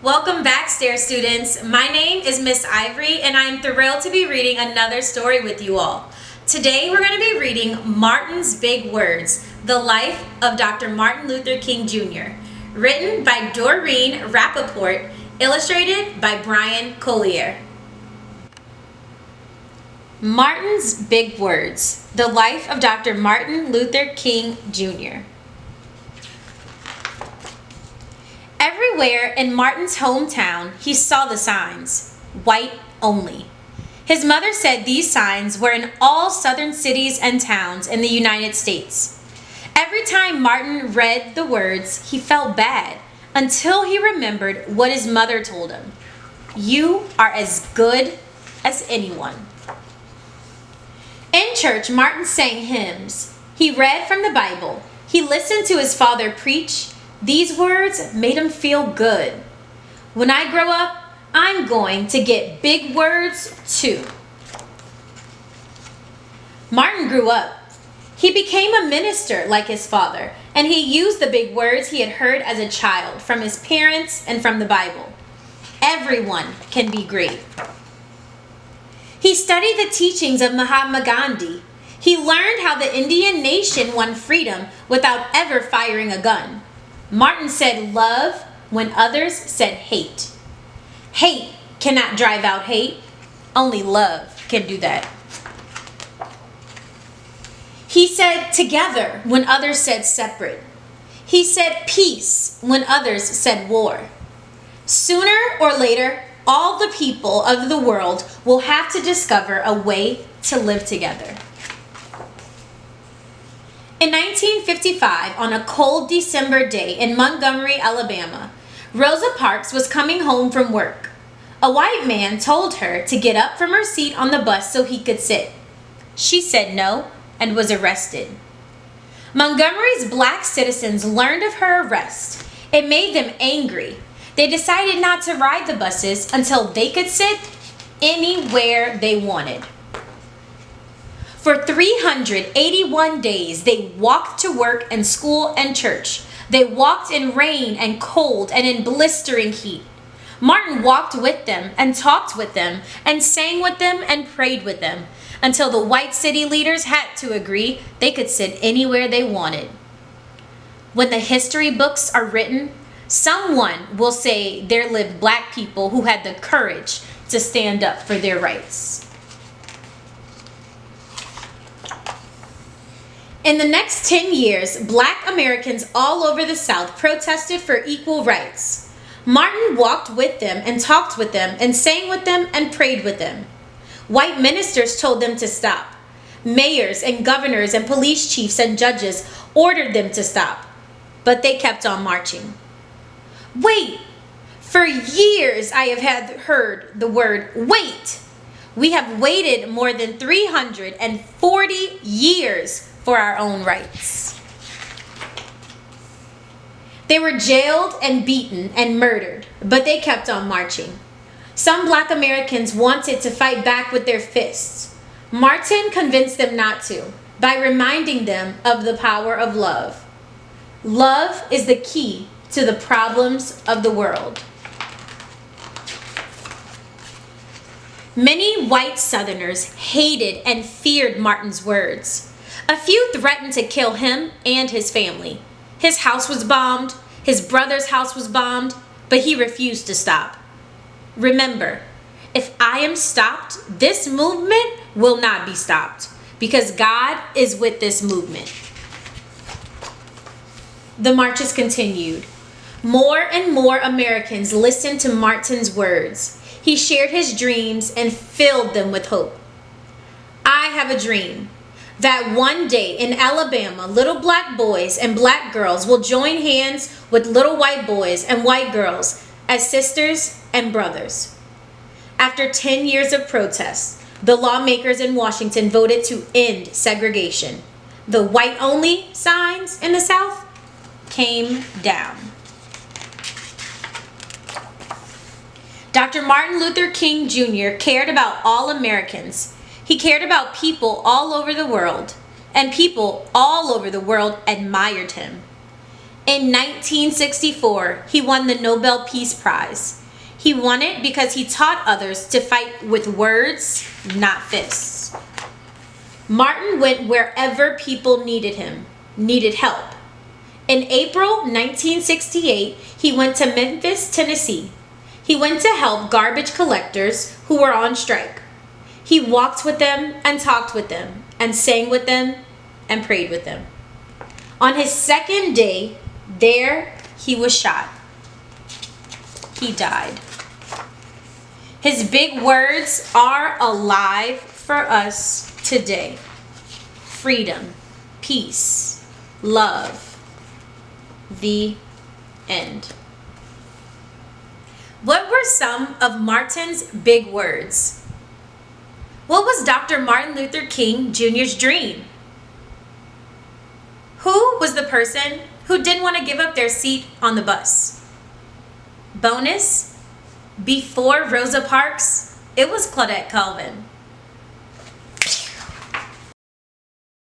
Welcome back, STAIR students. My name is Miss Ivory, and I'm thrilled to be reading another story with you all. Today, we're going to be reading Martin's Big Words, The Life of Dr. Martin Luther King Jr., written by Doreen Rappaport, illustrated by Brian Collier. Martin's Big Words, The Life of Dr. Martin Luther King Jr. Everywhere in Martin's hometown, he saw the signs, white only. His mother said these signs were in all southern cities and towns in the United States. Every time Martin read the words, he felt bad until he remembered what his mother told him. You are as good as anyone. In church, Martin sang hymns. He read from the Bible. He listened to his father preach. These words made him feel good. When I grow up, I'm going to get big words too. Martin grew up. He became a minister like his father, and he used the big words he had heard as a child from his parents and from the Bible. Everyone can be great. He studied the teachings of Mahatma Gandhi. He learned how the Indian nation won freedom without ever firing a gun. Martin said love when others said hate. Hate cannot drive out hate. Only love can do that. He said together when others said separate. He said peace when others said war. Sooner or later, all the people of the world will have to discover a way to live together. In 1955, on a cold December day in Montgomery, Alabama, Rosa Parks was coming home from work. A white man told her to get up from her seat on the bus so he could sit. She said no and was arrested. Montgomery's black citizens learned of her arrest. It made them angry. They decided not to ride the buses until they could sit anywhere they wanted. For 381 days, they walked to work and school and church. They walked in rain and cold and in blistering heat. Martin walked with them and talked with them and sang with them and prayed with them until the white city leaders had to agree they could sit anywhere they wanted. When the history books are written, someone will say there lived black people who had the courage to stand up for their rights. In the next 10 years, black Americans all over the South protested for equal rights. Martin walked with them and talked with them and sang with them and prayed with them. White ministers told them to stop. Mayors and governors and police chiefs and judges ordered them to stop, but they kept on marching. Wait! For years I have heard the word wait. We have waited more than 340 years for our own rights. They were jailed and beaten and murdered, but they kept on marching. Some black Americans wanted to fight back with their fists. Martin convinced them not to by reminding them of the power of love. Love is the key to the problems of the world. Many white Southerners hated and feared Martin's words. A few threatened to kill him and his family. His house was bombed, his brother's house was bombed, but he refused to stop. Remember, if I am stopped, this movement will not be stopped because God is with this movement. The marches continued. More and more Americans listened to Martin's words. He shared his dreams and filled them with hope. I have a dream that one day in Alabama, little black boys and black girls will join hands with little white boys and white girls as sisters and brothers. After 10 years of protests, the lawmakers in Washington voted to end segregation. The white-only signs in the South came down. Dr. Martin Luther King Jr. cared about all Americans. He cared about people all over the world, and people all over the world admired him. In 1964, he won the Nobel Peace Prize. He won it because he taught others to fight with words, not fists. Martin went wherever people needed help. In April 1968, he went to Memphis, Tennessee. He went to help garbage collectors who were on strike. He walked with them and talked with them and sang with them and prayed with them. On his second day there, he was shot. He died. His big words are alive for us today. Freedom, peace, love. The end. What were some of Martin's big words? What was Dr. Martin Luther King Jr.'s dream? Who was the person who didn't want to give up their seat on the bus? Bonus, before Rosa Parks, it was Claudette Colvin.